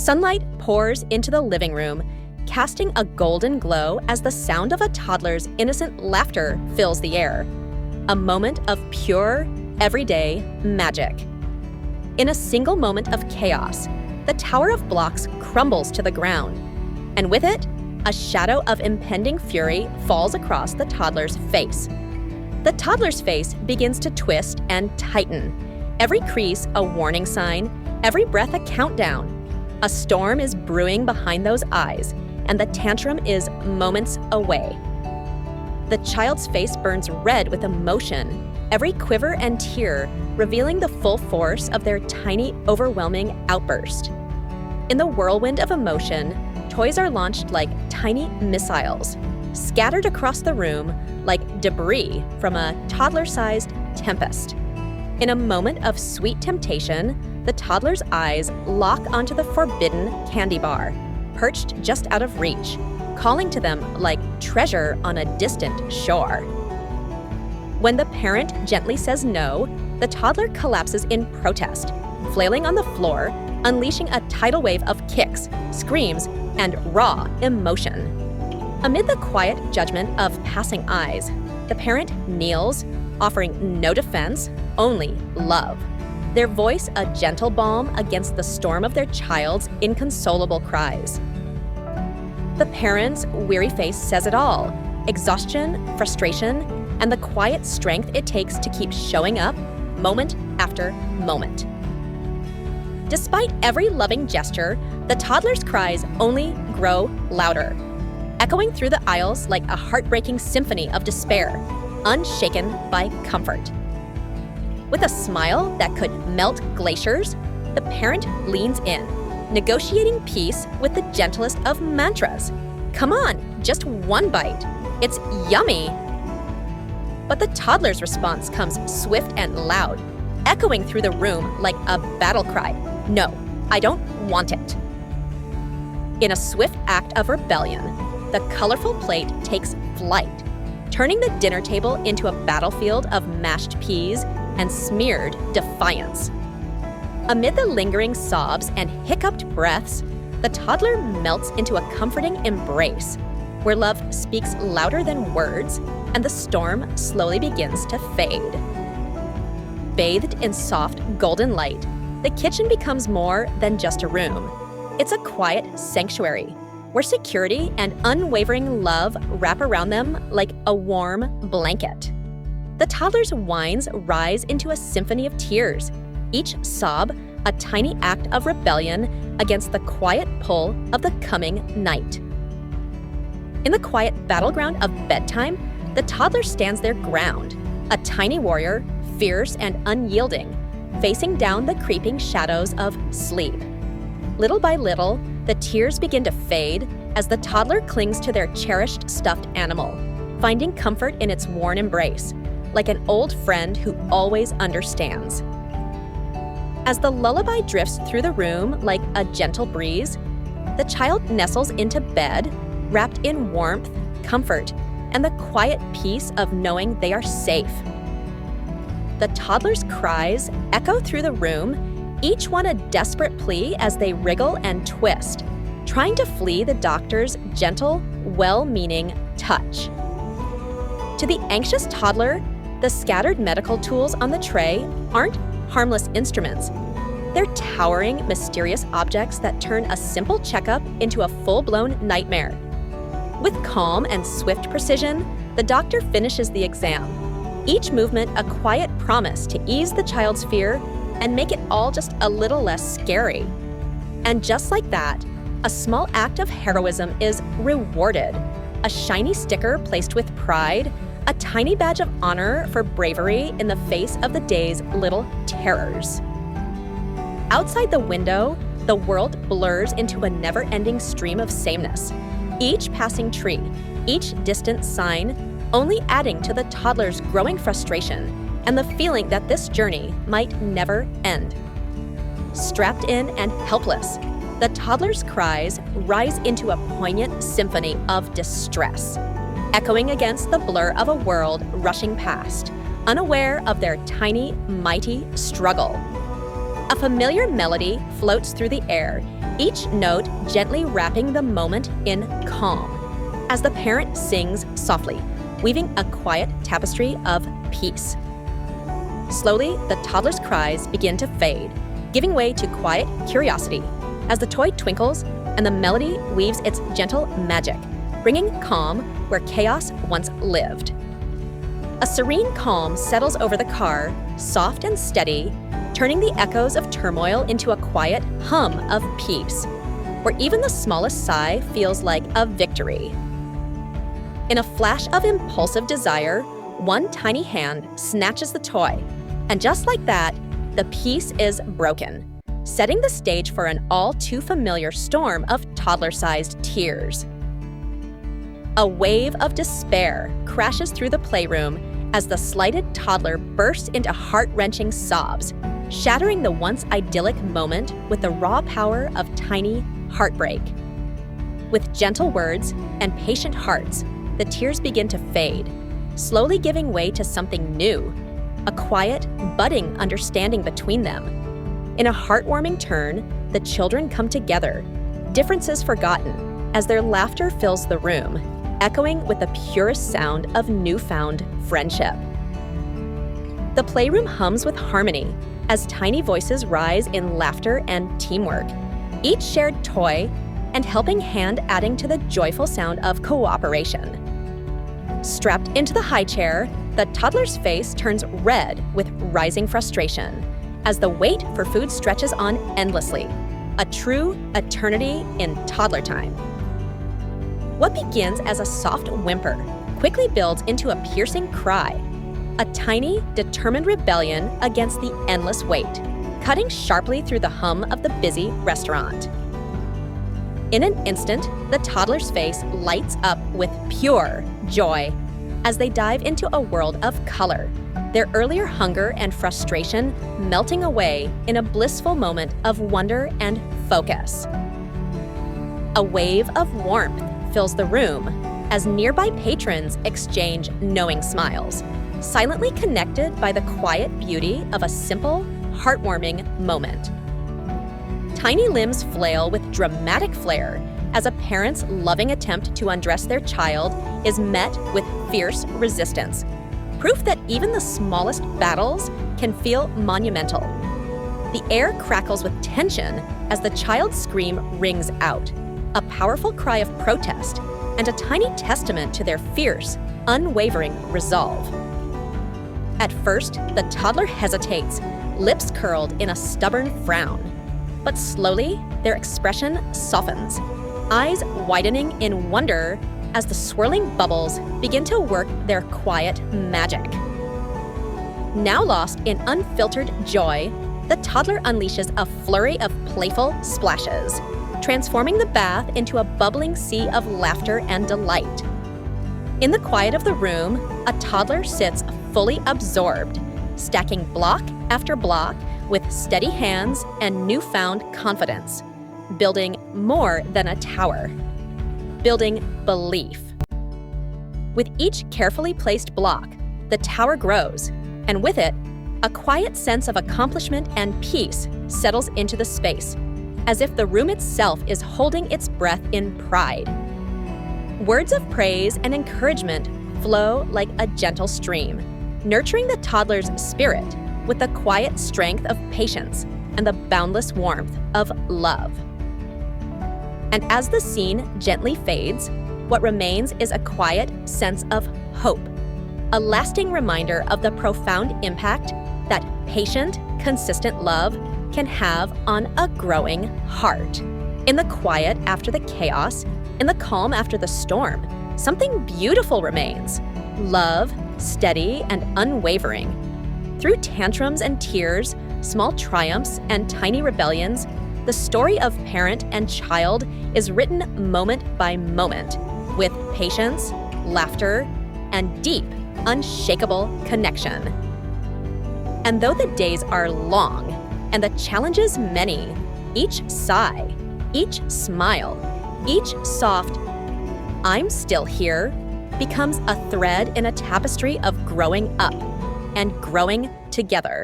Sunlight pours into the living room, casting a golden glow as the sound of a toddler's innocent laughter fills the air. A moment of pure, everyday magic. In a single moment of chaos, the tower of blocks crumbles to the ground, and with it, a shadow of impending fury falls across the toddler's face. The toddler's face begins to twist and tighten, every crease a warning sign, every breath a countdown. A storm is brewing behind those eyes, and the tantrum is moments away. The child's face burns red with emotion, every quiver and tear revealing the full force of their tiny, overwhelming outburst. In the whirlwind of emotion, toys are launched like tiny missiles, scattered across the room like debris from a toddler-sized tempest. In a moment of sweet temptation, the toddler's eyes lock onto the forbidden candy bar, perched just out of reach, calling to them like treasure on a distant shore. When the parent gently says no, the toddler collapses in protest, flailing on the floor, unleashing a tidal wave of kicks, screams, and raw emotion. Amid the quiet judgment of passing eyes, the parent kneels, offering no defense, only love. Their voice a gentle balm against the storm of their child's inconsolable cries. The parent's weary face says it all: exhaustion, frustration, and the quiet strength it takes to keep showing up moment after moment. Despite every loving gesture, the toddler's cries only grow louder, echoing through the aisles like a heartbreaking symphony of despair, unshaken by comfort. With a smile that could melt glaciers, the parent leans in, negotiating peace with the gentlest of mantras. Come on, just one bite. It's yummy. But the toddler's response comes swift and loud, echoing through the room like a battle cry. No, I don't want it. In a swift act of rebellion, the colorful plate takes flight, turning the dinner table into a battlefield of mashed peas and smeared defiance. Amid the lingering sobs and hiccuped breaths, the toddler melts into a comforting embrace, where love speaks louder than words and the storm slowly begins to fade. Bathed in soft, golden light, the kitchen becomes more than just a room. It's a quiet sanctuary, where security and unwavering love wrap around them like a warm blanket. The toddler's whines rise into a symphony of tears, each sob a tiny act of rebellion against the quiet pull of the coming night. In the quiet battleground of bedtime, the toddler stands their ground, a tiny warrior, fierce and unyielding, facing down the creeping shadows of sleep. Little by little, the tears begin to fade as the toddler clings to their cherished stuffed animal, finding comfort in its worn embrace, like an old friend who always understands. As the lullaby drifts through the room like a gentle breeze, the child nestles into bed, wrapped in warmth, comfort, and the quiet peace of knowing they are safe. The toddler's cries echo through the room, each one a desperate plea as they wriggle and twist, trying to flee the doctor's gentle, well-meaning touch. To the anxious toddler, the scattered medical tools on the tray aren't harmless instruments. They're towering, mysterious objects that turn a simple checkup into a full-blown nightmare. With calm and swift precision, the doctor finishes the exam, each movement a quiet promise to ease the child's fear and make it all just a little less scary. And just like that, a small act of heroism is rewarded, a shiny sticker placed with pride, a tiny badge of honor for bravery in the face of the day's little terrors. Outside the window, the world blurs into a never-ending stream of sameness, each passing tree, each distant sign, only adding to the toddler's growing frustration and the feeling that this journey might never end. Strapped in and helpless, the toddler's cries rise into a poignant symphony of distress, echoing against the blur of a world rushing past, unaware of their tiny, mighty struggle. A familiar melody floats through the air, each note gently wrapping the moment in calm, as the parent sings softly, weaving a quiet tapestry of peace. Slowly, the toddler's cries begin to fade, giving way to quiet curiosity as the toy twinkles and the melody weaves its gentle magic, bringing calm where chaos once lived. A serene calm settles over the car, soft and steady, turning the echoes of turmoil into a quiet hum of peace, where even the smallest sigh feels like a victory. In a flash of impulsive desire, one tiny hand snatches the toy, and just like that, the peace is broken, setting the stage for an all-too-familiar storm of toddler-sized tears. A wave of despair crashes through the playroom as the slighted toddler bursts into heart-wrenching sobs, shattering the once idyllic moment with the raw power of tiny heartbreak. With gentle words and patient hearts, the tears begin to fade, slowly giving way to something new, a quiet, budding understanding between them. In a heartwarming turn, the children come together, differences forgotten, as their laughter fills the room, echoing with the purest sound of newfound friendship. The playroom hums with harmony as tiny voices rise in laughter and teamwork, each shared toy and helping hand adding to the joyful sound of cooperation. Strapped into the high chair, the toddler's face turns red with rising frustration as the wait for food stretches on endlessly, a true eternity in toddler time. What begins as a soft whimper quickly builds into a piercing cry, a tiny, determined rebellion against the endless wait, cutting sharply through the hum of the busy restaurant. In an instant, the toddler's face lights up with pure joy as they dive into a world of color, their earlier hunger and frustration melting away in a blissful moment of wonder and focus. A wave of warmth fills the room as nearby patrons exchange knowing smiles, silently connected by the quiet beauty of a simple, heartwarming moment. Tiny limbs flail with dramatic flair as a parent's loving attempt to undress their child is met with fierce resistance, proof that even the smallest battles can feel monumental. The air crackles with tension as the child's scream rings out, a powerful cry of protest and a tiny testament to their fierce, unwavering resolve. At first, the toddler hesitates, lips curled in a stubborn frown. But slowly, their expression softens, eyes widening in wonder as the swirling bubbles begin to work their quiet magic. Now lost in unfiltered joy, the toddler unleashes a flurry of playful splashes, transforming the bath into a bubbling sea of laughter and delight. In the quiet of the room, a toddler sits fully absorbed, stacking block after block with steady hands and newfound confidence, building more than a tower, building belief. With each carefully placed block, the tower grows, and with it, a quiet sense of accomplishment and peace settles into the space, as if the room itself is holding its breath in pride. Words of praise and encouragement flow like a gentle stream, nurturing the toddler's spirit with the quiet strength of patience and the boundless warmth of love. And as the scene gently fades, what remains is a quiet sense of hope, a lasting reminder of the profound impact that patient, consistent love can have on a growing heart. In the quiet after the chaos, in the calm after the storm, something beautiful remains. Love, steady and unwavering. Through tantrums and tears, small triumphs and tiny rebellions, the story of parent and child is written moment by moment, with patience, laughter, and deep, unshakable connection. And though the days are long and the challenges many, each sigh, each smile, each soft "I'm still here" becomes a thread in a tapestry of growing up and growing together.